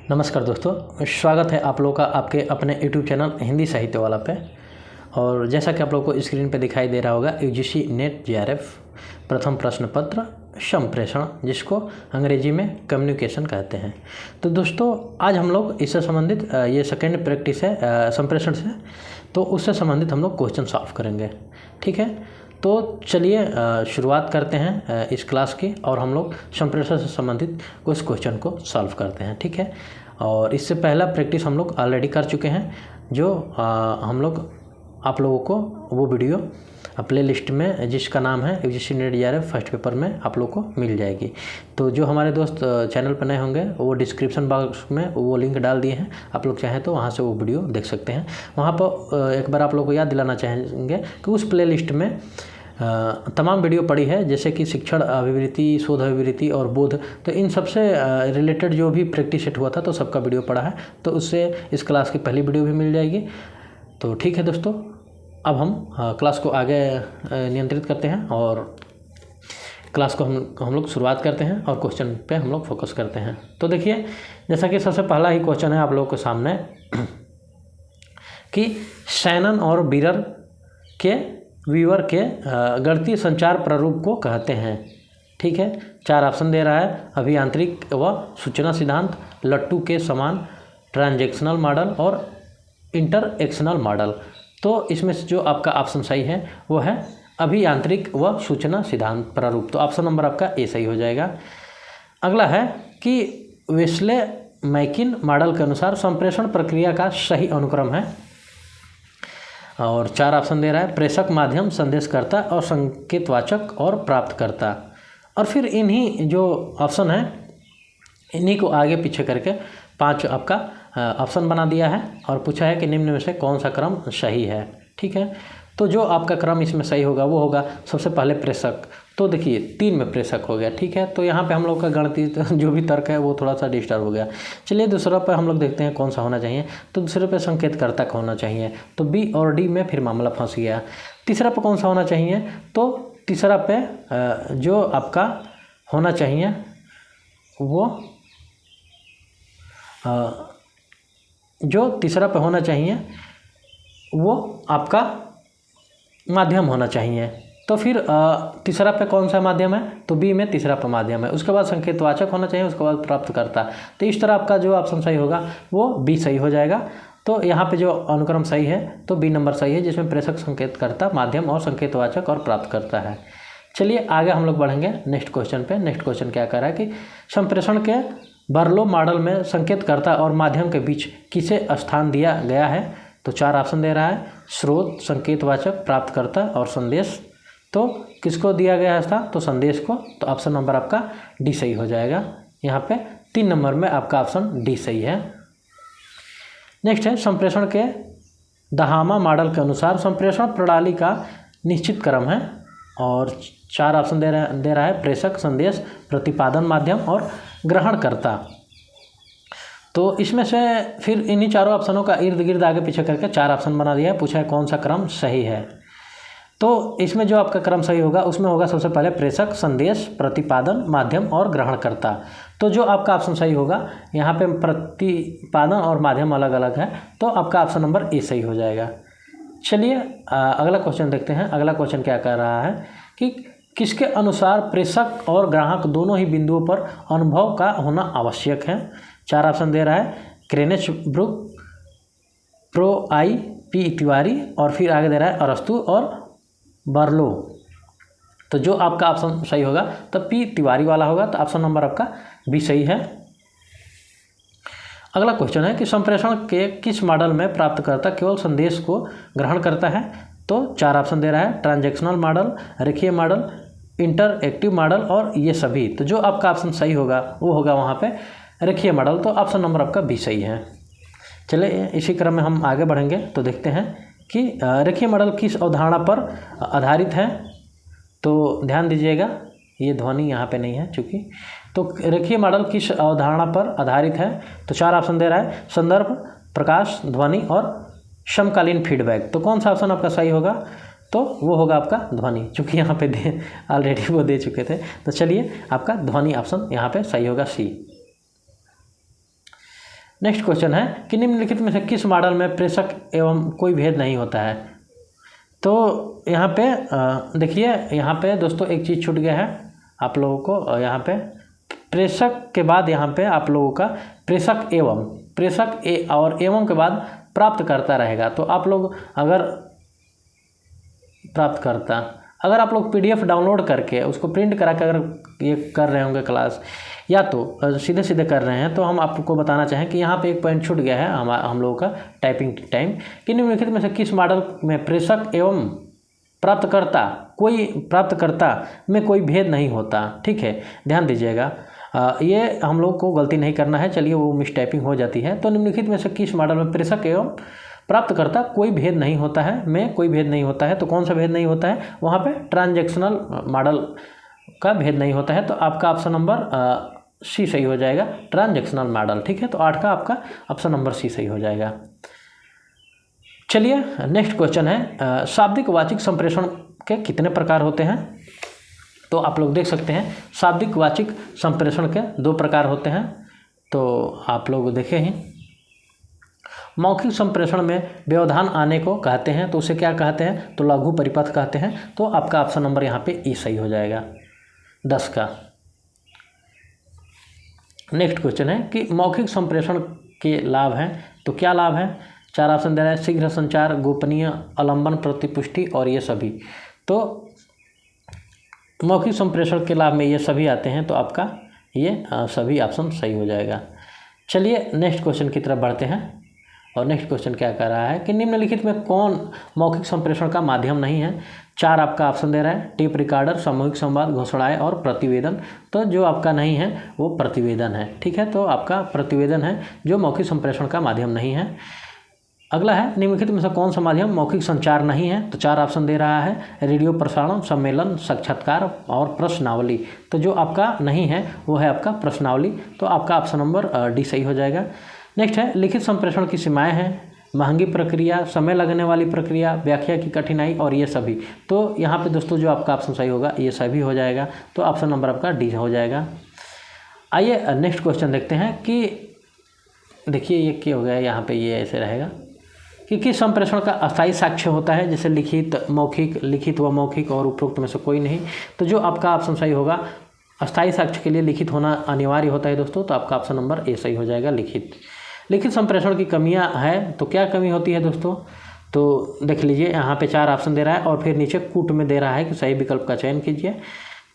नमस्कार दोस्तों, स्वागत है आप लोगों का आपके अपने यूट्यूब चैनल हिंदी साहित्य वाला पे। और जैसा कि आप लोगों को स्क्रीन पे दिखाई दे रहा होगा, यूजीसी नेट जेआरएफ प्रथम प्रश्न पत्र संप्रेषण, जिसको अंग्रेजी में कम्युनिकेशन कहते हैं। तो दोस्तों आज हम लोग इससे संबंधित ये सेकेंड प्रैक्टिस है संप्रेषण से, तो उससे संबंधित हम लोग क्वेश्चन सॉल्व करेंगे। ठीक है, तो चलिए शुरुआत करते हैं इस क्लास की, और हम लोग संप्रेषण से संबंधित कुछ क्वेश्चन को सॉल्व करते हैं। ठीक है, और इससे पहला प्रैक्टिस हम लोग ऑलरेडी कर चुके हैं, जो हम लोग आप लोगों को वो वीडियो प्ले लिस्ट में जिसका नाम है UGC net JRF first paper में आप लोग को मिल जाएगी। तो जो हमारे दोस्त चैनल पर नए होंगे वो डिस्क्रिप्शन बॉक्स में वो लिंक डाल दिए हैं, आप लोग चाहें तो वहाँ से वो वीडियो देख सकते हैं। वहाँ पर एक बार आप लोग को याद दिलाना चाहेंगे कि उस प्ले लिस्ट में तमाम वीडियो पड़ी है, जैसे कि शिक्षण अभिवृत्ति, शोध अभिवृत्ति और बोध। तो इन सबसे रिलेटेड जो भी प्रैक्टिस सेट हुआ था तो सबका वीडियो पड़ा है, तो उससे इस क्लास की पहली वीडियो भी मिल जाएगी। तो ठीक है दोस्तों, अब हम क्लास को आगे नियंत्रित करते हैं और क्लास को हम लोग शुरुआत करते हैं और क्वेश्चन पे हम लोग फोकस करते हैं। तो देखिए, जैसा कि सबसे पहला ही क्वेश्चन है आप लोगों के सामने कि शैनन और बीरर के वीवर के गणितीय संचार प्रारूप को कहते हैं। ठीक है, 4 ऑप्शन दे रहा है: अभियांत्रिक व सूचना सिद्धांत, लट्टू के समान, ट्रांजैक्शनल मॉडल और इंटरएक्शनल मॉडल। तो इसमें से जो आपका ऑप्शन सही है वो है अभियांत्रिक व सूचना सिद्धांत प्रारूप। तो ऑप्शन नंबर आपका ए सही हो जाएगा। अगला है कि वेस्ले मैकिन मॉडल के अनुसार संप्रेषण प्रक्रिया का सही अनुक्रम है, और 4 ऑप्शन दे रहा है: प्रेषक, माध्यम, संदेशकर्ता और संकेतवाचक और प्राप्तकर्ता। और फिर इन्हीं जो ऑप्शन है इन्हीं को आगे पीछे करके 5 आपका ऑप्शन बना दिया है और पूछा है कि निम्न में से कौन सा क्रम सही है। ठीक है, तो जो आपका क्रम इसमें सही होगा वो होगा सबसे पहले प्रेषक। तो देखिए 3 में प्रेषक हो गया। ठीक है, तो यहाँ पे हम लोग का गणितीय जो भी तर्क है वो थोड़ा सा डिस्टर्ब हो गया। चलिए दूसरा पे हम लोग देखते हैं कौन सा होना चाहिए। तो दूसरे पे संकेतकर्ता का होना चाहिए, तो बी और डी में फिर मामला फंस गया। तीसरा पे कौन सा होना चाहिए? तो तीसरा पे जो आपका होना चाहिए वो जो तीसरा पे होना चाहिए वो आपका माध्यम होना चाहिए। तो फिर तीसरा पे कौन सा माध्यम है? तो बी में तीसरा पे माध्यम है। उसके बाद संकेतवाचक होना चाहिए, उसके बाद प्राप्तकर्ता। तो इस तरह आपका जो ऑप्शन सही होगा वो बी सही हो जाएगा। तो यहाँ पे जो अनुक्रम सही है तो बी नंबर सही है, जिसमें प्रेषक, संकेतकर्ता, माध्यम और संकेतवाचक और प्राप्तकर्ता है। चलिए आगे हम लोग बढ़ेंगे नेक्स्ट क्वेश्चन पे। नेक्स्ट क्वेश्चन क्या कह रहा है कि संप्रेषण के बर्लो मॉडल में संकेतकर्ता और माध्यम के बीच किसे स्थान दिया गया है? तो 4 ऑप्शन दे रहा है: स्रोत, संकेतवाचक, प्राप्तकर्ता और संदेश। तो किसको दिया गया था? तो संदेश को। तो ऑप्शन नंबर आपका डी सही हो जाएगा। यहाँ पे 3 नंबर में आपका ऑप्शन डी सही है। नेक्स्ट है संप्रेषण के दहामा मॉडल के अनुसार संप्रेषण प्रणाली का निश्चित क्रम है, और 4 ऑप्शन दे रहा है: प्रेषक, संदेश, प्रतिपादन, माध्यम और ग्रहणकर्ता। तो इसमें से फिर इन्हीं चारों ऑप्शनों का इर्द गिर्द आगे पीछे करके 4 ऑप्शन बना दिया है। पूछा है कौन सा क्रम सही है। तो इसमें जो आपका क्रम सही होगा उसमें होगा सबसे पहले प्रेषक, संदेश, प्रतिपादन, माध्यम और ग्रहणकर्ता। तो जो आपका ऑप्शन सही होगा, यहाँ पे प्रतिपादन और माध्यम अलग अलग है, तो आपका ऑप्शन नंबर ए सही हो जाएगा। चलिए अगला क्वेश्चन देखते हैं। अगला क्वेश्चन क्या कह रहा है कि किसके अनुसार प्रेषक और ग्राहक दोनों ही बिंदुओं पर अनुभव का होना आवश्यक है? 4 ऑप्शन दे रहा है: क्रेनेच ब्रुक, प्रो आई, पी तिवारी, और फिर आगे दे रहा है अरस्तु और बर्लो। तो जो आपका ऑप्शन सही होगा तो पी तिवारी वाला होगा, तो ऑप्शन नंबर आपका बी सही है। अगला क्वेश्चन है कि संप्रेषण के किस मॉडल में प्राप्तकर्ता केवल संदेश को ग्रहण करता है? तो 4 ऑप्शन दे रहा है: ट्रांजैक्शनल मॉडल, रेखीय मॉडल, इंटरएक्टिव मॉडल और ये सभी। तो जो आपका ऑप्शन सही होगा वो होगा वहाँ पे रेखीय मॉडल। तो ऑप्शन नंबर आपका बी सही है। चलिए इसी क्रम में हम आगे बढ़ेंगे तो देखते हैं कि रेखीय मॉडल किस अवधारणा पर आधारित है। तो ध्यान दीजिएगा, ये ध्वनि यहाँ पे नहीं है चूँकि। तो रेखीय मॉडल किस अवधारणा पर आधारित है? तो 4 ऑप्शन दे रहा है: संदर्भ, प्रकाश, ध्वनि और समकालीन फीडबैक। तो कौन सा ऑप्शन आपका सही होगा? तो वो होगा आपका ध्वनि, चूँकि यहाँ पे ऑलरेडी वो दे चुके थे। तो चलिए आपका ध्वनि ऑप्शन यहाँ पे सही होगा, सी। नेक्स्ट क्वेश्चन है कि निम्नलिखित में से किस मॉडल में प्रेषक एवं कोई भेद नहीं होता है। तो यहाँ पे देखिए, यहाँ पे दोस्तों एक चीज़ छूट गया है आप लोगों को। यहाँ पे प्रेषक के बाद यहाँ पे आप लोगों का प्रेषक और एवं के बाद प्राप्तकर्ता रहेगा। तो आप लोग अगर आप लोग PDF डाउनलोड करके उसको प्रिंट करा के अगर ये कर रहे होंगे क्लास, या तो सीधे सीधे कर रहे हैं, तो हम आपको बताना चाहें कि यहाँ पे एक पॉइंट छूट गया है हम लोगों का टाइपिंग टाइम, कि निम्नलिखित में से किस मॉडल में प्रेषक एवं प्राप्तकर्ता में कोई भेद नहीं होता। ठीक है, ध्यान दीजिएगा, ये हम लोग को गलती नहीं करना है। चलिए, वो मिस टाइपिंग हो जाती है। तो निम्नलिखित में से किस मॉडल में प्रेषक एवं प्राप्तकर्ता कोई भेद नहीं होता है, तो कौन सा भेद नहीं होता है, वहाँ पे ट्रांजैक्शनल मॉडल का भेद नहीं होता है। तो आपका ऑप्शन नंबर C सही हो जाएगा, ट्रांजैक्शनल मॉडल। ठीक है, तो 8 का आपका ऑप्शन नंबर C सही हो जाएगा। चलिए, नेक्स्ट क्वेश्चन है शाब्दिक वाचिक संप्रेषण के कितने प्रकार होते हैं। तो आप लोग देख सकते हैं शाब्दिक वाचिक संप्रेषण के 2 प्रकार होते हैं। तो आप लोग देखें ही, मौखिक संप्रेषण में व्यवधान आने को कहते हैं, तो उसे क्या कहते हैं, तो लघु परिपथ कहते हैं। तो आपका ऑप्शन नंबर यहाँ पे E सही हो जाएगा, 10 का। नेक्स्ट क्वेश्चन है कि मौखिक संप्रेषण के लाभ हैं, तो क्या लाभ है। 4 ऑप्शन दे रहा है, शीघ्र संचार, गोपनीय, आलंबन, प्रतिपुष्टि और ये सभी। तो मौखिक संप्रेषण के लाभ में ये सभी आते हैं, तो आपका ये सभी ऑप्शन सही हो जाएगा। चलिए, नेक्स्ट क्वेश्चन की तरफ बढ़ते हैं। और नेक्स्ट क्वेश्चन क्या कह रहा है कि निम्नलिखित में कौन मौखिक संप्रेषण का माध्यम नहीं है। 4 आपका ऑप्शन दे रहा है, टेप रिकॉर्डर, सामूहिक संवाद, घोषणाएं और प्रतिवेदन। तो जो आपका नहीं है वो प्रतिवेदन है। ठीक है, तो आपका प्रतिवेदन है जो मौखिक संप्रेषण का माध्यम नहीं है। अगला है, निम्नलिखित में से कौन सा माध्यम मौखिक संचार नहीं है। तो 4 ऑप्शन दे रहा है, रेडियो प्रसारण, सम्मेलन, साक्षात्कार और प्रश्नावली। तो जो आपका नहीं है वो है आपका प्रश्नावली। तो आपका ऑप्शन नंबर D सही हो जाएगा। नेक्स्ट है, लिखित संप्रेषण की सीमाएं हैं, महंगी प्रक्रिया, समय लगने वाली प्रक्रिया, व्याख्या की कठिनाई और ये सभी। तो यहाँ पे दोस्तों जो आपका ऑप्शन सही होगा ये सभी हो जाएगा। तो ऑप्शन नंबर आपका D हो जाएगा। आइए नेक्स्ट क्वेश्चन देखते हैं कि देखिए ये क्या हो गया, यहाँ पे ये ऐसे रहेगा कि किस संप्रेषण का अस्थायी साक्ष्य होता है, जैसे लिखित, मौखिक, लिखित व मौखिक और उपरोक्त में से कोई नहीं। तो जो आपका ऑप्शन सही होगा, अस्थायी साक्ष्य के लिए लिखित होना अनिवार्य होता है दोस्तों। तो आपका ऑप्शन नंबर A सही हो जाएगा, लिखित। लिखित संप्रेषण की कमियां हैं, तो क्या कमी होती है दोस्तों। तो देख लीजिए, यहाँ पे 4 ऑप्शन दे रहा है और फिर नीचे कूट में दे रहा है कि सही विकल्प का चयन कीजिए।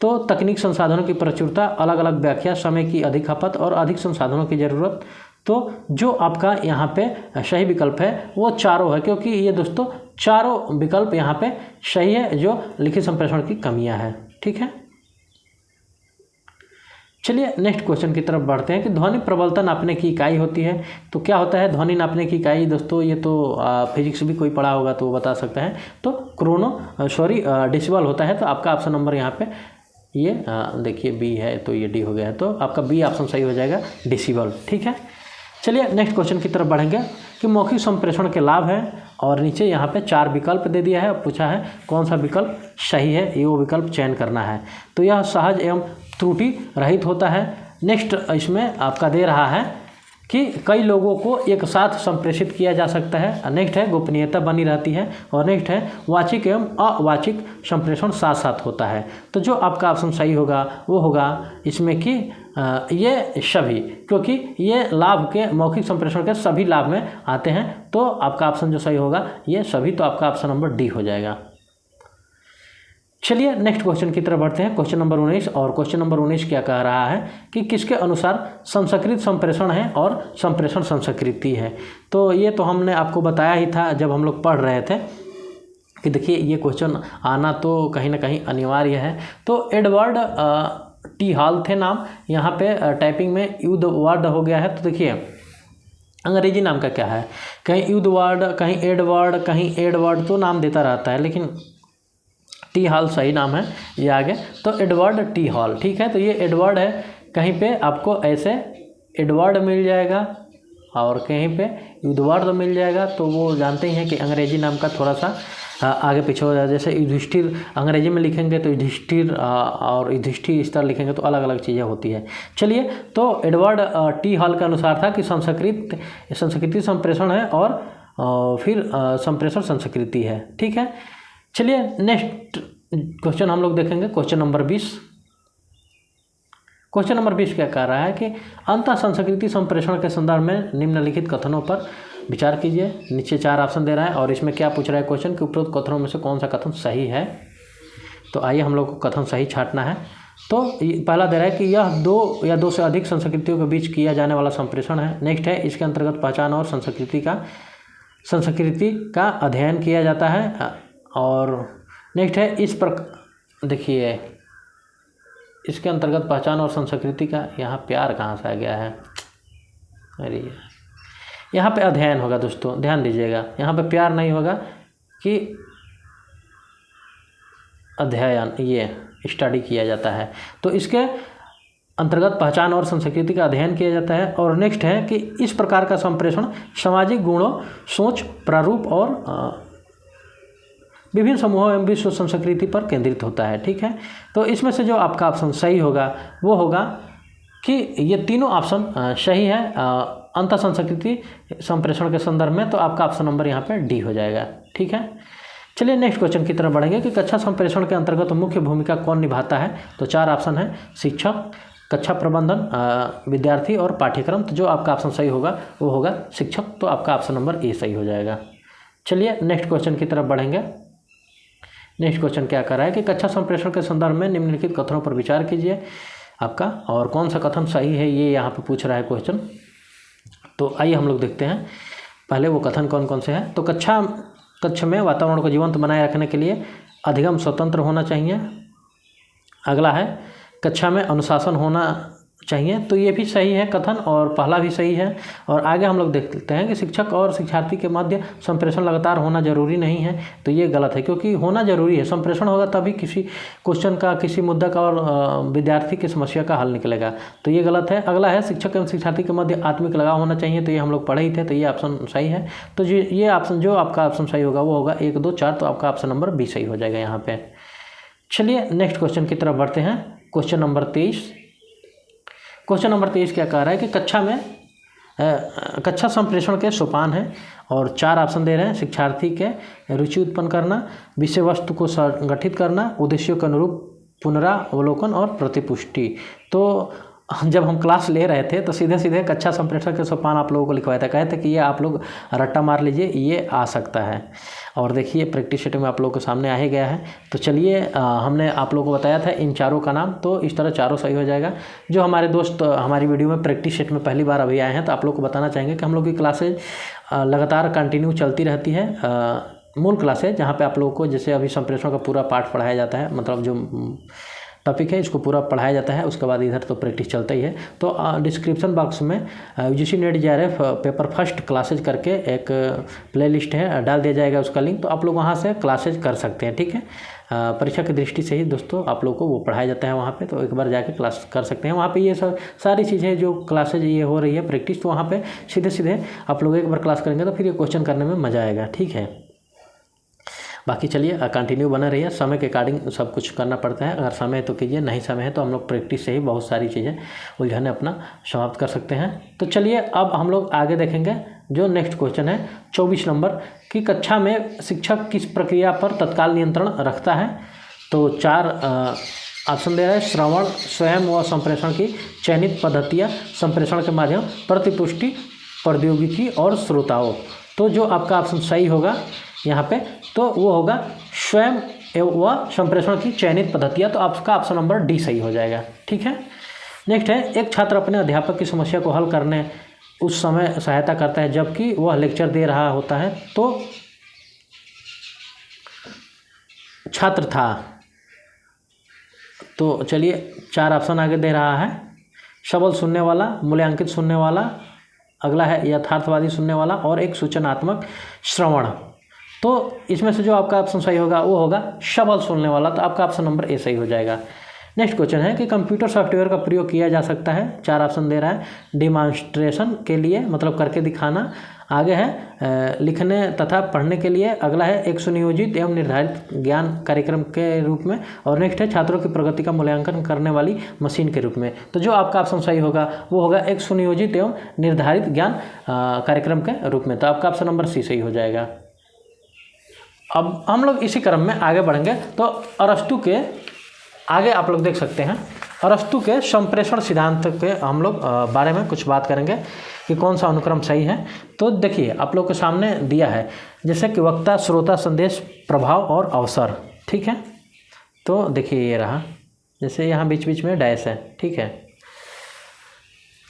तो तकनीक संसाधनों की प्रचुरता, अलग अलग व्याख्या, समय की अधिक खपत और अधिक संसाधनों की ज़रूरत। तो जो आपका यहाँ पे सही विकल्प है वो चारों है, क्योंकि ये दोस्तों चारों विकल्प यहाँ पे सही है जो लिखित संप्रेषण की कमियाँ हैं। ठीक है, चलिए नेक्स्ट क्वेश्चन की तरफ बढ़ते हैं कि ध्वनि प्रबलता नापने की इकाई होती है। तो क्या होता है ध्वनि नापने की इकाई दोस्तों, ये तो फिजिक्स भी कोई पढ़ा होगा तो वो बता सकता है। तो डेसिबल होता है। तो आपका ऑप्शन नंबर यहाँ पे ये देखिए B है, तो ये D हो गया है। तो आपका B ऑप्शन सही हो जाएगा, डेसिबल। ठीक है, चलिए नेक्स्ट क्वेश्चन की तरफ बढ़ेंगे कि मौखिक संप्रेषण के लाभ हैं, और नीचे यहाँ पे 4 विकल्प दे दिया है और पूछा है कौन सा विकल्प सही है, ये वो विकल्प चयन करना है। तो यह सहज एवं त्रुटि रहित होता है। नेक्स्ट इसमें आपका दे रहा है कि कई लोगों को एक साथ संप्रेषित किया जा सकता है। नेक्स्ट है, गोपनीयता बनी रहती है। और नेक्स्ट है, वाचिक एवं अवाचिक संप्रेषण साथ साथ होता है। तो जो आपका ऑप्शन सही होगा वो होगा इसमें कि ये सभी, क्योंकि ये लाभ के मौखिक संप्रेषण के सभी लाभ में आते हैं। तो आपका ऑप्शन जो सही होगा ये सभी, तो आपका ऑप्शन नंबर D हो जाएगा। चलिए नेक्स्ट क्वेश्चन की तरफ बढ़ते हैं, क्वेश्चन नंबर 19। और क्वेश्चन नंबर 19 क्या कह रहा है कि किसके अनुसार संस्कृत संप्रेषण है और संप्रेषण संस्कृति है। तो ये तो हमने आपको बताया ही था जब हम लोग पढ़ रहे थे कि देखिए ये क्वेश्चन आना तो कहीं ना कहीं अनिवार्य है। तो एडवर्ड T हॉल थे नाम, यहाँ पे टाइपिंग में युद्ध वर्ड हो गया है। तो देखिए अंग्रेजी नाम का क्या है, कहीं युद्ध वर्ड, कहीं एडवर्ड, तो नाम देता रहता है, लेकिन T हॉल सही नाम है ये आगे। तो एडवर्ड T हॉल, ठीक है। तो ये एडवर्ड है, कहीं पे आपको ऐसे एडवर्ड मिल जाएगा और कहीं पे युद्धवर्ड मिल जाएगा। तो वो जानते ही हैं कि अंग्रेजी नाम का थोड़ा सा आगे पीछे हो जाए। जैसे युधिष्ठिर अंग्रेजी में लिखेंगे तो युधिष्ठिर और युधिष्ठिर इस तरह लिखेंगे तो अलग अलग चीज़ें होती है। चलिए, तो एडवर्ड टी हॉल के अनुसार था कि संस्कृति संप्रेषण है और फिर संप्रेषण संस्कृति है। ठीक है, चलिए नेक्स्ट क्वेश्चन हम लोग देखेंगे, क्वेश्चन नंबर 20। क्वेश्चन नंबर 20 क्या कह रहा है कि अंतः संस्कृति संप्रेषण के संदर्भ में निम्नलिखित कथनों पर विचार कीजिए। नीचे 4 ऑप्शन दे रहा है और इसमें क्या पूछ रहा है क्वेश्चन कि उपरोक्त कथनों में से कौन सा कथन सही है। तो आइए हम लोग को कथन सही छांटना है। तो पहला दे रहा है कि यह 2 या 2 से अधिक संस्कृतियों के बीच किया जाने वाला संप्रेषण है। नेक्स्ट है, इसके अंतर्गत पहचान और संस्कृति का अध्ययन किया जाता है। और नेक्स्ट है, इस पर देखिए, इसके अंतर्गत पहचान और संस्कृति का, यहाँ प्यार कहाँ से आ गया है, अरे यहाँ पे अध्ययन होगा दोस्तों, ध्यान दीजिएगा, यहाँ पे प्यार नहीं होगा कि अध्ययन, ये स्टडी किया जाता है। तो इसके अंतर्गत पहचान और संस्कृति का अध्ययन किया जाता है। और नेक्स्ट है कि इस प्रकार का संप्रेषण सामाजिक गुणों, सोच, प्रारूप और विभिन्न समूहों एवं विश्व संस्कृति पर केंद्रित होता है। ठीक है, तो इसमें से जो आपका ऑप्शन सही होगा वो होगा कि ये तीनों ऑप्शन सही है अंतः संस्कृति संप्रेषण के संदर्भ में। तो आपका ऑप्शन नंबर यहाँ पे डी हो जाएगा। ठीक है, चलिए नेक्स्ट क्वेश्चन की तरफ बढ़ेंगे कि कक्षा संप्रेषण के अंतर्गत मुख्य भूमिका कौन निभाता है। तो 4 ऑप्शन है, शिक्षक, कक्षा प्रबंधन, विद्यार्थी और पाठ्यक्रम। तो जो आपका ऑप्शन सही होगा वो होगा शिक्षक। तो आपका ऑप्शन नंबर ए सही हो जाएगा। चलिए नेक्स्ट क्वेश्चन की तरफ बढ़ेंगे। नेक्स्ट क्वेश्चन क्या कर रहा है कि कक्षा संप्रेषण के संदर्भ में निम्नलिखित कथनों पर विचार कीजिए आपका, और कौन सा कथन सही है ये यहाँ पे पूछ रहा है क्वेश्चन। तो आइए हम लोग देखते हैं पहले वो कथन कौन कौन से हैं। तो कक्षा में वातावरण को जीवंत बनाए रखने के लिए अधिगम स्वतंत्र होना चाहिए। अगला है, कक्षा में अनुशासन होना चाहिए। तो ये भी सही है कथन और पहला भी सही है। और आगे हम लोग देखते हैं कि शिक्षक और शिक्षार्थी के मध्य संप्रेषण लगातार होना जरूरी नहीं है। तो ये गलत है, क्योंकि होना जरूरी है। संप्रेषण होगा तभी किसी क्वेश्चन का, किसी मुद्दा का और विद्यार्थी की समस्या का हल निकलेगा। तो ये गलत है। अगला है, शिक्षक एवं शिक्षार्थी के मध्य आत्मिक लगाव होना चाहिए। तो ये हम लोग पढ़े ही थे, तो ये ऑप्शन सही है। तो ये ऑप्शन, जो आपका ऑप्शन सही होगा वो होगा 1, 2, 4। तो आपका ऑप्शन नंबर बी सही हो जाएगा यहाँ पे। चलिए नेक्स्ट क्वेश्चन की तरफ बढ़ते हैं। Question number 23। क्वेश्चन नंबर 23 क्या कह रहा है कि कक्षा संप्रेषण के सोपान हैं और 4 ऑप्शन दे रहे हैं। शिक्षार्थी के रुचि उत्पन्न करना, विषय वस्तु को संगठित करना, उद्देश्यों के अनुरूप पुनरावलोकन और प्रतिपुष्टि। तो जब हम क्लास ले रहे थे तो सीधे सीधे कक्षा संप्रेषण के सोपान आप लोगों को लिखवाया था, कहे थे कि ये आप लोग रट्टा मार लीजिए, ये आ सकता है। और देखिए प्रैक्टिस सेट में आप लोगों के सामने आ ही गया है। तो चलिए हमने आप लोगों को बताया था इन चारों का नाम, तो इस तरह चारों सही हो जाएगा। जो हमारे दोस्त हमारी वीडियो में प्रैक्टिस सेट में पहली बार अभी आए हैं तो आप लोग को बताना चाहेंगे कि हम लोग की क्लासेज लगातार कंटिन्यू चलती रहती है। मूल क्लासेज जहाँ पे आप लोगों को जैसे अभी संप्रेषण का पूरा पाठ पढ़ाया जाता है, मतलब जो टॉपिक है इसको पूरा पढ़ाया जाता है। उसके बाद इधर तो प्रैक्टिस चलता ही है। तो डिस्क्रिप्शन बॉक्स में UGC net JRF paper first classes करके एक प्लेलिस्ट है, डाल दिया जाएगा उसका लिंक। तो आप लोग वहाँ से क्लासेज कर सकते हैं। ठीक है, परीक्षा की दृष्टि से ही दोस्तों आप लोग को वो पढ़ाया जाता है वहाँ पे। तो एक बार जाके क्लास कर सकते हैं। वहाँ पे ये सब सारी चीज़ें जो क्लासेज ये हो रही है प्रैक्टिस, तो वहाँ पे सीधे सीधे आप लोग एक बार क्लास करेंगे तो फिर ये क्वेश्चन करने में मज़ा आएगा। ठीक है, बाकी चलिए कंटिन्यू बना रहिए। समय के अकॉर्डिंग सब कुछ करना पड़ता है। अगर समय तो कीजिए, नहीं समय है तो हम लोग प्रैक्टिस से ही बहुत सारी चीज़ें उलझने अपना समाप्त कर सकते हैं। तो चलिए अब हम लोग आगे देखेंगे जो नेक्स्ट क्वेश्चन है 24 नंबर कि कक्षा में शिक्षक किस प्रक्रिया पर तत्काल नियंत्रण रखता है। तो 4 ऑप्शन दे रहा है, श्रवण, स्वयं व संप्रेषण की चयनित पद्धतियाँ, संप्रेषण के माध्यम, प्रतिपुष्टि, प्रौद्योगिकी और श्रोताओं। तो जो आपका ऑप्शन सही होगा यहाँ पे तो वो होगा स्वयं व संप्रेषण की चयनित पद्धतियाँ। तो आपका ऑप्शन नंबर डी सही हो जाएगा। ठीक है, नेक्स्ट है, एक छात्र अपने अध्यापक की समस्या को हल करने उस समय सहायता करता है जबकि वह लेक्चर दे रहा होता है। तो छात्र था। तो चलिए 4 ऑप्शन आगे दे रहा है, सबल सुनने वाला, मूल्यांकित सुनने वाला, अगला है यथार्थवादी सुनने वाला और एक सूचनात्मक श्रवण। तो इसमें से जो आपका ऑप्शन सही होगा वो होगा सबल सुनने वाला। तो आपका ऑप्शन नंबर ए सही हो जाएगा। नेक्स्ट क्वेश्चन है कि कंप्यूटर सॉफ्टवेयर का प्रयोग किया जा सकता है। 4 ऑप्शन दे रहा है, डिमॉन्स्ट्रेशन के लिए मतलब करके दिखाना, आगे है लिखने तथा पढ़ने के लिए, अगला है एक सुनियोजित एवं निर्धारित ज्ञान कार्यक्रम के रूप में, और नेक्स्ट है छात्रों की प्रगति का मूल्यांकन करने वाली मशीन के रूप में। तो जो आपका ऑप्शन सही होगा वो होगा एक सुनियोजित एवं निर्धारित ज्ञान कार्यक्रम के रूप में। तो आपका ऑप्शन नंबर सी सही हो जाएगा। अब हम लोग इसी क्रम में आगे बढ़ेंगे। तो अरस्तु के आगे आप लोग देख सकते हैं, अरस्तु के संप्रेषण सिद्धांत के हम लोग बारे में कुछ बात करेंगे कि कौन सा अनुक्रम सही है। तो देखिए आप लोग के सामने दिया है जैसे कि वक्ता, श्रोता, संदेश, प्रभाव और अवसर, ठीक है। तो देखिए ये रहा, जैसे यहाँ बीच बीच में डैश है, ठीक है।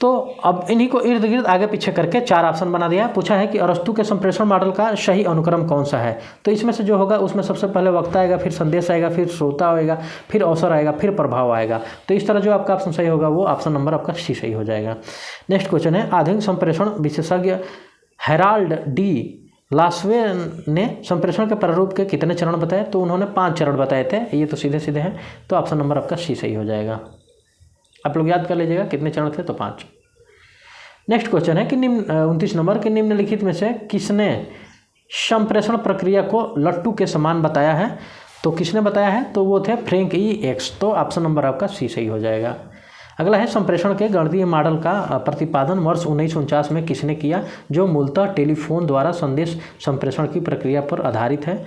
तो अब इन्हीं को इर्द गिर्द आगे पीछे करके 4 ऑप्शन बना दिया है। पूछा है कि अरस्तु के संप्रेषण मॉडल का सही अनुक्रम कौन सा है। तो इसमें से जो होगा उसमें सबसे पहले वक्ता आएगा, फिर संदेश आएगा, फिर श्रोता आएगा, फिर अवसर आएगा, फिर प्रभाव आएगा। तो इस तरह जो आपका ऑप्शन सही होगा वो ऑप्शन नंबर आपका सी सही हो जाएगा। नेक्स्ट क्वेश्चन है, आधुनिक संप्रेषण विशेषज्ञ हेराल्ड डी लास्वे ने संप्रेषण के प्रारूप के कितने चरण बताए। तो उन्होंने 5 चरण बताए थे, ये तो सीधे सीधे हैं। तो ऑप्शन नंबर आपका सी सही हो जाएगा। आप लोग याद कर लीजिएगा कितने चरण थे, तो 5। नेक्स्ट क्वेश्चन है कि 29 नंबर के निम्नलिखित में से किसने संप्रेषण प्रक्रिया को लट्टू के समान बताया है। तो किसने बताया है, तो वो थे फ्रैंक ई एक्स। तो ऑप्शन नंबर आपका सी सही हो जाएगा। अगला है संप्रेषण के गणितीय मॉडल का प्रतिपादन वर्ष 1949 में किसने किया, जो मूलतः टेलीफोन द्वारा संदेश संप्रेषण की प्रक्रिया पर आधारित है।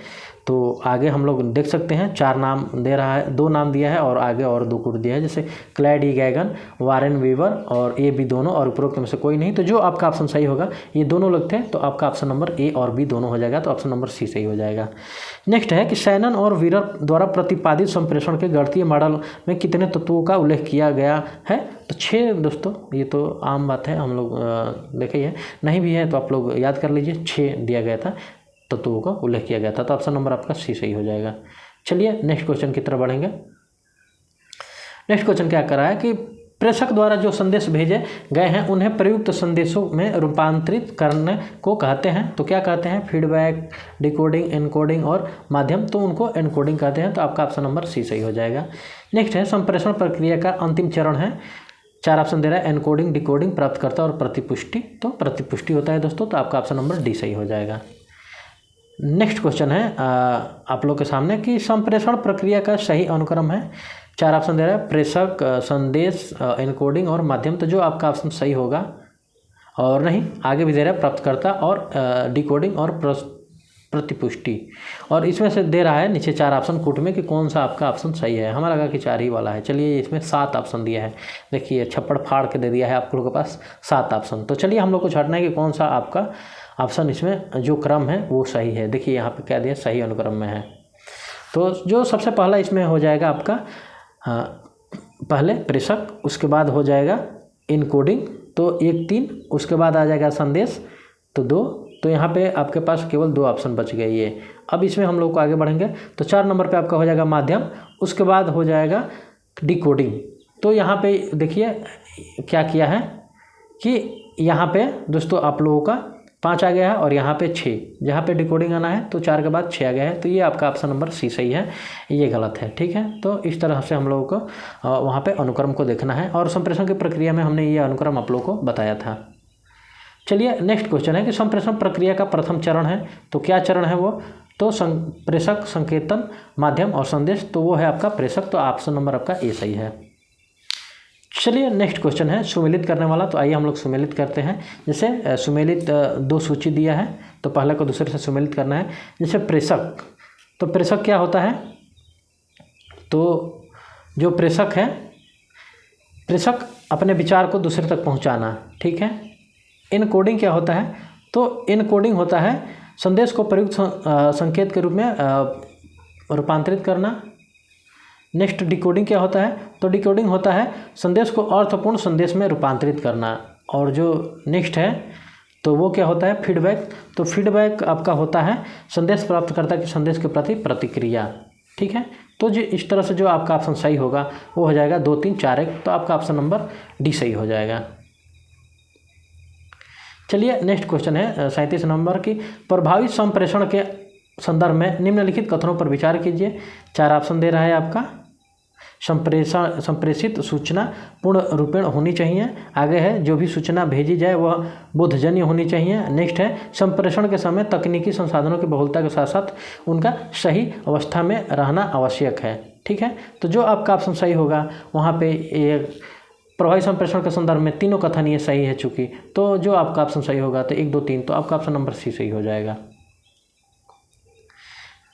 तो आगे हम लोग देख सकते हैं 4 नाम दे रहा है, 2 नाम दिया है और आगे और 2 कोड दिया है, जैसे क्लैड ई गैगन, वारेन वीवर और ए बी दोनों, और उपरोक्त में से कोई नहीं। तो जो आपका ऑप्शन सही होगा, ये दोनों लोग थे, तो आपका ऑप्शन नंबर ए और बी दोनों हो जाएगा। तो ऑप्शन नंबर सी सही हो जाएगा। नेक्स्ट है कि शैनन और वीरर द्वारा प्रतिपादित संप्रेषण के गणितीय मॉडल में कितने तत्वों का उल्लेख किया गया है। तो 6 दोस्तों, ये तो आम बात है, हम लोग देखे ही है, नहीं भी है तो आप लोग याद कर लीजिए, 6 दिया गया था, तत्वों का उल्लेख किया गया था। तो ऑप्शन नंबर आपका सी सही हो जाएगा। चलिए नेक्स्ट क्वेश्चन की तरफ बढ़ेंगे। नेक्स्ट क्वेश्चन क्या कर रहा है कि प्रेषक द्वारा जो संदेश भेजे गए हैं उन्हें प्रयुक्त संदेशों में रूपांतरित करने को कहते हैं। तो क्या कहते हैं, फीडबैक, डिकोडिंग, एनकोडिंग और माध्यम। तो उनको एनकोडिंग कहते हैं। तो आपका ऑप्शन नंबर सी सही हो जाएगा। नेक्स्ट है संप्रेषण प्रक्रिया का अंतिम चरण है, 4 ऑप्शन दे रहा है, एनकोडिंग, डिकोडिंग, प्राप्तकर्ता और प्रतिपुष्टि। तो प्रतिपुष्टि होता है दोस्तों। तो आपका ऑप्शन नंबर डी सही हो जाएगा। नेक्स्ट क्वेश्चन है आप लोग के सामने कि संप्रेषण प्रक्रिया का सही अनुक्रम है, 4 ऑप्शन दे रहा है, प्रेषक, संदेश, एनकोडिंग और माध्यम। तो जो आपका ऑप्शन सही होगा, और नहीं आगे भी दे रहा है प्राप्तकर्ता और डिकोडिंग और प्रतिपुष्टि। और इसमें से दे रहा है नीचे 4 ऑप्शन कूट में कि कौन सा आपका ऑप्शन सही है। हमें लगा कि 4 ही वाला है। चलिए इसमें 7 ऑप्शन दिया है, देखिए छप्पड़ फाड़ के दे दिया है आप लोगों के पास 7 ऑप्शन। तो चलिए हम लोग को छांटना है कि कौन सा आपका ऑप्शन इसमें जो क्रम है वो सही है। देखिए यहाँ पे क्या दिया, सही अनुक्रम में है। तो जो सबसे पहला इसमें हो जाएगा आपका पहले प्रेषक, उसके बाद हो जाएगा इनकोडिंग, तो 1 3, उसके बाद आ जाएगा संदेश, तो 2। तो यहाँ पे आपके पास केवल 2 ऑप्शन बच गए ये। अब इसमें हम लोग को आगे बढ़ेंगे। तो 4 नंबर पे आपका हो जाएगा माध्यम, उसके बाद हो जाएगा डिकोडिंग। तो यहाँ पे देखिए क्या किया है कि यहाँ पे दोस्तों आप लोगों का 5 आ गया है और यहाँ पे 6, जहाँ पे डिकोडिंग आना है तो 4 के बाद 6 आ गया है। तो ये आपका ऑप्शन नंबर सी सही है, ये गलत है, ठीक है। तो इस तरह से हम लोगों को वहाँ पे अनुक्रम को देखना है, और संप्रेषण की प्रक्रिया में हमने ये अनुक्रम आप लोगों को बताया था। चलिए नेक्स्ट क्वेश्चन है कि संप्रेषण प्रक्रिया का प्रथम चरण है, तो क्या चरण है वो, तो प्रेषक, संकेतन, माध्यम और संदेश। तो वो है आपका प्रेषक। तो ऑप्शन नंबर आपका ए सही है। चलिए नेक्स्ट क्वेश्चन है सुमेलित करने वाला। तो आइए हम लोग सुमेलित करते हैं। जैसे सुमेलित 2 सूची दिया है, तो पहले को दूसरे से सुमेलित करना है। जैसे प्रेषक, तो प्रेषक क्या होता है, तो जो प्रेषक है, प्रेषक अपने विचार को दूसरे तक पहुंचाना, ठीक है। इनकोडिंग क्या होता है, तो इनकोडिंग होता है संदेश को प्रयुक्त संकेत के रूप में रूपांतरित करना। नेक्स्ट डिकोडिंग क्या होता है, तो डिकोडिंग होता है संदेश को अर्थपूर्ण संदेश में रूपांतरित करना। और जो नेक्स्ट है तो वो क्या होता है, फीडबैक। तो फीडबैक आपका होता है संदेश प्राप्तकर्ता की संदेश के प्रति प्रतिक्रिया, ठीक है। तो जो इस तरह से जो आपका ऑप्शन सही होगा वो हो जाएगा 2 3 4 1। तो आपका ऑप्शन नंबर डी सही हो जाएगा। चलिए नेक्स्ट क्वेश्चन है 37 नंबर की, प्रभावी संप्रेषण के संदर्भ में निम्नलिखित कथनों पर विचार कीजिए। 4 ऑप्शन दे रहा है आपका, संप्रेषित सूचना पूर्ण रूपेण होनी चाहिए। आगे है जो भी सूचना भेजी जाए वह बोधजन्य होनी चाहिए। नेक्स्ट है संप्रेषण के समय तकनीकी संसाधनों की बहुलता के साथ साथ उनका सही अवस्था में रहना आवश्यक है। ठीक है, तो जो आपका ऑप्शन सही होगा वहाँ पे प्रभावी संप्रेषण के संदर्भ में तीनों कथन ये सही है चूँकि, तो जो आपका ऑप्शन सही होगा तो 1, 2, 3, तो आपका ऑप्शन नंबर सी सही हो जाएगा।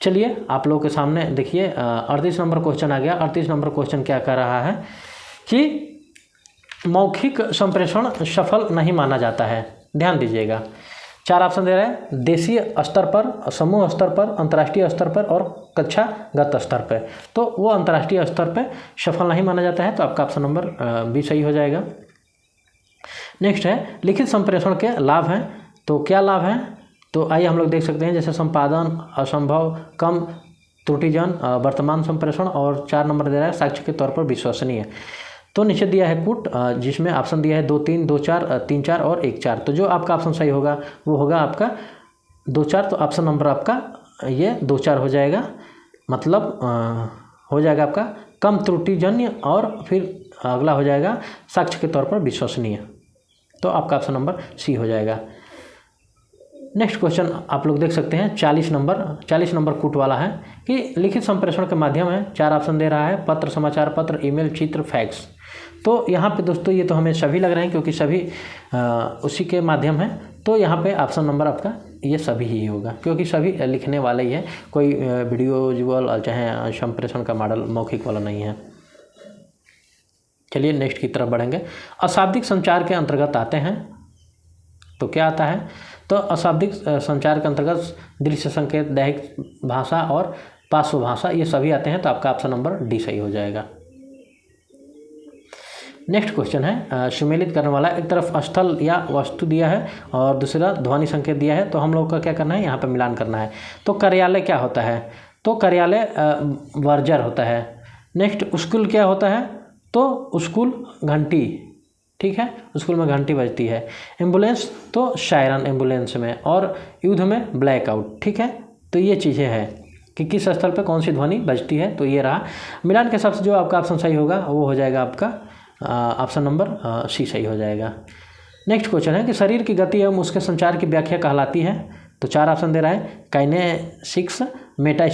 चलिए आप लोगों के सामने देखिए 38 नंबर क्वेश्चन आ गया। 38 नंबर क्वेश्चन क्या कह रहा है कि मौखिक संप्रेषण सफल नहीं माना जाता है। ध्यान दीजिएगा, 4 ऑप्शन दे रहे हैं, देशीय स्तर पर, समूह स्तर पर, अंतर्राष्ट्रीय स्तर पर और कक्षागत स्तर पर। तो वो अंतर्राष्ट्रीय स्तर पर सफल नहीं माना जाता है, तो आपका ऑप्शन नंबर बी सही हो जाएगा। नेक्स्ट है लिखित संप्रेषण के लाभ हैं, तो क्या लाभ हैं, तो आइए हम लोग देख सकते हैं, जैसे संपादन असंभव, कम त्रुटिजन, वर्तमान संप्रेषण, और 4 नंबर दे रहा है साक्ष्य के तौर पर विश्वसनीय। तो नीचे दिया है कूट, जिसमें ऑप्शन दिया है 2, 3, 2, 4, 3, 4 और 1, 4। तो जो आपका ऑप्शन सही होगा वो होगा आपका 2, 4। तो ऑप्शन नंबर आपका ये 2, 4 हो जाएगा, मतलब हो जाएगा आपका कम त्रुटिजन्य, और फिर अगला हो जाएगा साक्ष्य के तौर पर विश्वसनीय। तो आपका ऑप्शन नंबर सी हो जाएगा। नेक्स्ट क्वेश्चन आप लोग देख सकते हैं 40 नंबर कूट वाला है कि लिखित संप्रेषण के माध्यम है। 4 ऑप्शन दे रहा है, पत्र, समाचार पत्र, ईमेल, चित्र, फैक्स। तो यहाँ पे दोस्तों ये तो हमें सभी लग रहे हैं क्योंकि सभी उसी के माध्यम है। तो यहाँ पे ऑप्शन नंबर आपका ये सभी ही होगा क्योंकि सभी लिखने वाले ही है, कोई वीडियो विजुअल चाहे संप्रेषण का मॉडल मौखिक वाला नहीं है। चलिए नेक्स्ट की तरफ बढ़ेंगे। अशाब्दिक संचार के अंतर्गत आते हैं, तो क्या आता है, तो अशाब्दिक संचार के अंतर्गत दृश्य संकेत, दैहिक भाषा और पार्श्व भाषा ये सभी आते हैं। तो आपका ऑप्शन नंबर डी सही हो जाएगा। नेक्स्ट क्वेश्चन है सुमेलित करने वाला, एक तरफ स्थल या वस्तु दिया है और दूसरा ध्वनि संकेत दिया है, तो हम लोग का क्या करना है, यहाँ पे मिलान करना है। तो कार्यालय क्या होता है, तो कार्यालय वर्जर होता है। नेक्स्ट स्कूल क्या होता है, तो स्कूल घंटी, ठीक है, स्कूल में घंटी बजती है। एम्बुलेंस तो सायरन एम्बुलेंस में, और युद्ध में ब्लैकआउट। ठीक है, तो ये चीज़ें हैं कि किस स्थल पे कौन सी ध्वनि बजती है। तो ये रहा मिलान के हिसाब से जो आपका ऑप्शन सही होगा वो हो जाएगा आपका ऑप्शन नंबर सी सही हो जाएगा। नेक्स्ट क्वेश्चन है कि शरीर की गति एवं उसके संचार की व्याख्या कहलाती है। तो 4 ऑप्शन दे रहा है, काइनेसिक्स, मेटा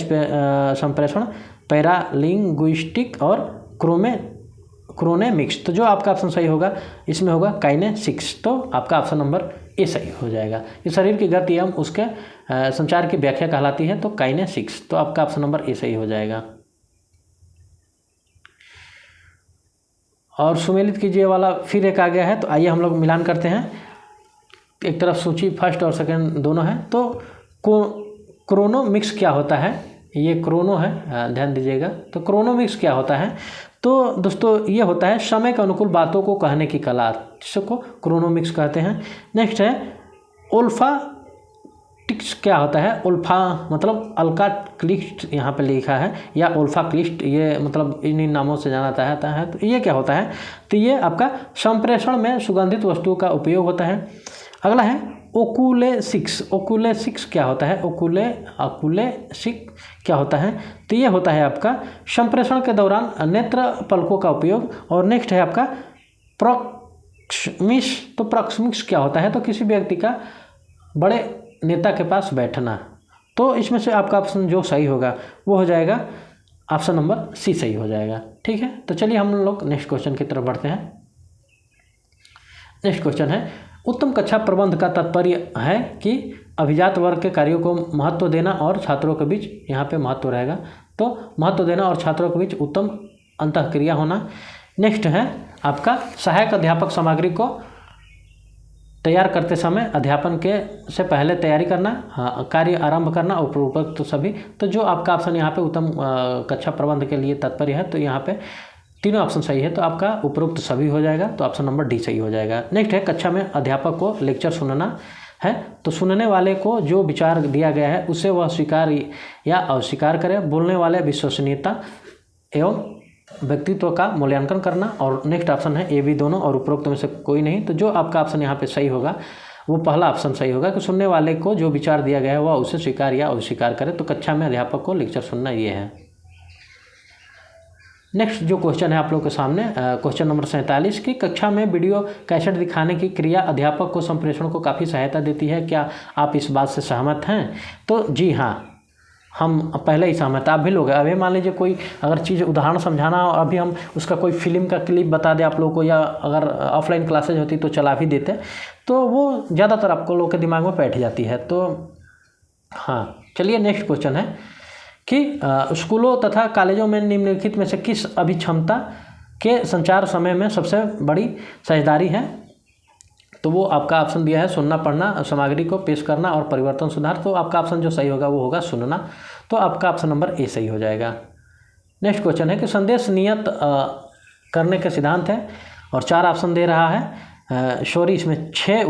संप्रेषण, पैरालिंग्विस्टिक और क्रोनेमिक्स। तो जो आपका ऑप्शन सही होगा इसमें होगा काइनेसिक्स। तो आपका ऑप्शन नंबर ए सही हो जाएगा। ये शरीर की गति एवं उसके संचार की व्याख्या कहलाती है, तो काइनेसिक्स। तो आपका ऑप्शन नंबर ए सही हो जाएगा। और सुमेलित कीजिए वाला फिर एक आ गया है, तो आइए हम लोग मिलान करते हैं। एक तरफ सूची फर्स्ट और सेकंड दोनों है। तो क्रोनोमिक्स क्या होता है, ये क्रोनो है, ध्यान दीजिएगा। तो क्रोनोमिक्स क्या होता है, तो दोस्तों ये होता है समय के अनुकूल बातों को कहने की कला, जिसको क्रोनोमिक्स कहते हैं। नेक्स्ट है ओल्फाटिक्स क्या होता है, ओल्फा मतलब अल्का क्लिस्ट यहाँ पे लिखा है, या ओल्फा क्लिस्ट, ये मतलब इन नामों से जाना जाता है। तो ये क्या होता है, तो ये आपका संप्रेषण में सुगंधित वस्तुओं का उपयोग होता है। अगला है ओकुलेसिक्स। ओकुलेसिक्स क्या होता है, ओकुलेसिक क्या होता है, तो ये होता है आपका संप्रेषण के दौरान नेत्र पलकों का उपयोग। और नेक्स्ट है आपका प्रॉक्सिमिक्स। तो प्रॉक्सिमिक्स क्या होता है, तो किसी व्यक्ति का बड़े नेता के पास बैठना। तो इसमें से आपका ऑप्शन जो सही होगा वो हो जाएगा ऑप्शन नंबर सी सही हो जाएगा। ठीक है, तो चलिए हम लोग नेक्स्ट क्वेश्चन की तरफ बढ़ते हैं। नेक्स्ट क्वेश्चन है उत्तम कक्षा प्रबंध का तात्पर्य है कि अभिजात वर्ग के कार्यों को महत्व देना और छात्रों के बीच, यहाँ पे महत्व रहेगा, तो महत्व देना और छात्रों के बीच उत्तम अंतःक्रिया होना। नेक्स्ट है आपका सहायक अध्यापक सामग्री को तैयार करते समय अध्यापन के से पहले तैयारी करना, कार्य आरंभ करना, उपरोक्त तो सभी। तो जो आपका ऑप्शन यहाँ पे उत्तम कक्षा प्रबंध के लिए तात्पर्य है, तो यहाँ पे तीनों ऑप्शन सही है, तो आपका उपरोक्त सभी हो जाएगा। तो ऑप्शन नंबर डी सही हो जाएगा। नेक्स्ट है कक्षा में अध्यापक को लेक्चर सुनना है, तो सुनने वाले को जो विचार दिया गया है उसे वह स्वीकार या अस्वीकार करे। बोलने वाले विश्वसनीयता एवं व्यक्तित्व का मूल्यांकन करना। और नेक्स्ट ऑप्शन है ए बी दोनों, और उपरोक्त में से कोई नहीं। तो जो आपका ऑप्शन यहाँ पे सही होगा वो पहला ऑप्शन सही होगा कि सुनने वाले को जो विचार दिया गया है वह उसे स्वीकार या अस्वीकार करे। तो कक्षा में अध्यापक को लेक्चर सुनना ये है। नेक्स्ट जो क्वेश्चन है आप लोग के सामने, क्वेश्चन नंबर 47 की कक्षा में वीडियो कैसेट दिखाने की क्रिया अध्यापक को संप्रेषण को काफ़ी सहायता देती है, क्या आप इस बात से सहमत हैं? तो जी हाँ, हम पहले ही सहमत, आप भी लोग हैं। अभी मान लीजिए कोई अगर चीज़ उदाहरण समझाना हो, अभी हम उसका कोई फिल्म का क्लिप बता दें आप लोग को, या अगर ऑफलाइन क्लासेज होती तो चला भी देते, तो वो ज़्यादातर आपको लोग के दिमाग में बैठ जाती है। तो हाँ, चलिए नेक्स्ट क्वेश्चन है कि स्कूलों तथा कॉलेजों में निम्नलिखित में से किस अभिक्षमता के संचार समय में सबसे बड़ी साझेदारी है? तो वो आपका ऑप्शन दिया है सुनना, पढ़ना, सामग्री को पेश करना और परिवर्तन सुधार। तो आपका ऑप्शन जो सही होगा वो होगा सुनना। तो आपका ऑप्शन नंबर ए सही हो जाएगा। नेक्स्ट क्वेश्चन है कि संदेश नियत करने के सिद्धांत है और 4 ऑप्शन दे रहा है। सॉरी, इसमें 6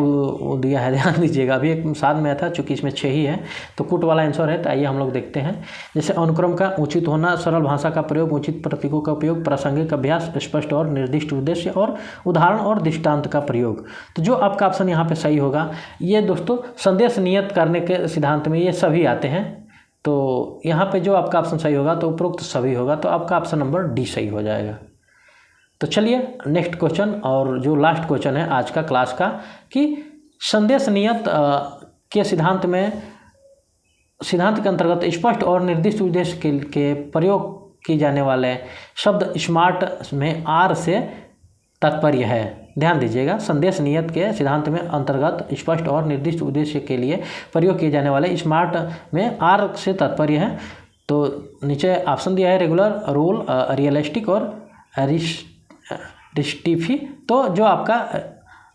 दिया है, ध्यान दीजिएगा। अभी एक साथ में था, चूँकि इसमें 6 ही है तो कुट वाला आंसर है। तो आइए हम लोग देखते हैं। जैसे अनुक्रम का उचित होना, सरल भाषा का प्रयोग, उचित प्रतीकों का उपयोग, प्रासंगिक अभ्यास, स्पष्ट और निर्दिष्ट उद्देश्य और उदाहरण और दृष्टांत का प्रयोग। तो जो आपका ऑप्शन यहाँ पे सही होगा, ये दोस्तों संदेश नियत करने के सिद्धांत में ये सभी आते हैं। तो यहाँ पे जो आपका ऑप्शन सही होगा तो उपरोक्त सभी होगा। तो आपका ऑप्शन नंबर डी सही हो जाएगा। तो चलिए नेक्स्ट क्वेश्चन और जो लास्ट क्वेश्चन है आज का क्लास का, कि संदेश नियत के सिद्धांत के अंतर्गत स्पष्ट और निर्दिष्ट उद्देश्य के प्रयोग किए जाने वाले शब्द स्मार्ट में आर से तात्पर्य है। ध्यान दीजिएगा, संदेश नियत के सिद्धांत में अंतर्गत स्पष्ट और निर्दिष्ट उद्देश्य के लिए प्रयोग किए जाने वाले स्मार्ट में आर से तात्पर्य है। तो नीचे ऑप्शन दिया है रेगुलर, रूल, रियलिस्टिक और रिस्टिफी। तो जो आपका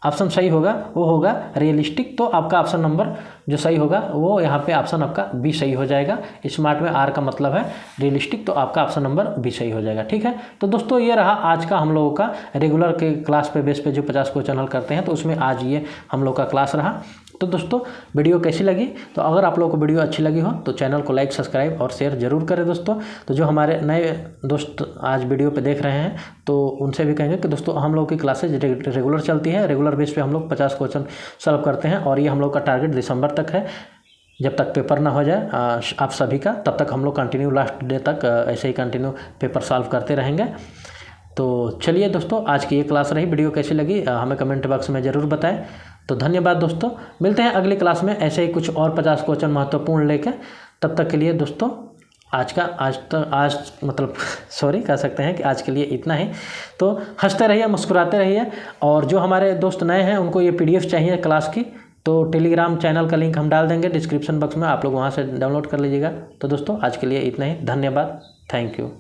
ऑप्शन सही होगा वो होगा रियलिस्टिक। तो आपका ऑप्शन नंबर जो सही होगा वो यहाँ पे ऑप्शन आपका बी सही हो जाएगा। स्मार्ट में आर का मतलब है रियलिस्टिक, तो आपका ऑप्शन नंबर बी सही हो जाएगा। ठीक है, तो दोस्तों ये रहा आज का हम लोगों का रेगुलर के क्लास पे बेस पे जो 50 क्वेश्चन हल करते हैं, तो उसमें आज ये हम लोग का क्लास रहा। तो दोस्तों वीडियो कैसी लगी? तो अगर आप लोगों को वीडियो अच्छी लगी हो तो चैनल को लाइक, सब्सक्राइब और शेयर जरूर करें दोस्तों। तो जो हमारे नए दोस्त आज वीडियो पे देख रहे हैं तो उनसे भी कहेंगे कि दोस्तों हम लोग की क्लासेज रेगुलर चलती है। रेगुलर बेस पे हम लोग 50 क्वेश्चन सॉल्व करते हैं और ये हम लोग का टारगेट दिसंबर तक है। जब तक पेपर ना हो जाए आप सभी का, तब तक हम लोग कंटिन्यू लास्ट डे तक ऐसे ही कंटिन्यू पेपर सॉल्व करते रहेंगे। तो चलिए दोस्तों, आज की ये क्लास रही। वीडियो कैसी लगी हमें कमेंट बॉक्स में ज़रूर बताएं। तो धन्यवाद दोस्तों, मिलते हैं अगली क्लास में ऐसे ही कुछ और 50 क्वेश्चन महत्वपूर्ण लेके। तब तक के लिए दोस्तों कह सकते हैं कि आज के लिए इतना ही। तो हंसते रहिए, मुस्कुराते रहिए। और जो हमारे दोस्त नए हैं उनको ये PDF चाहिए क्लास की, तो टेलीग्राम चैनल का लिंक हम डाल देंगे डिस्क्रिप्शन बॉक्स में, आप लोग वहाँ से डाउनलोड कर लीजिएगा। तो दोस्तों आज के लिए इतना ही, धन्यवाद, थैंक यू।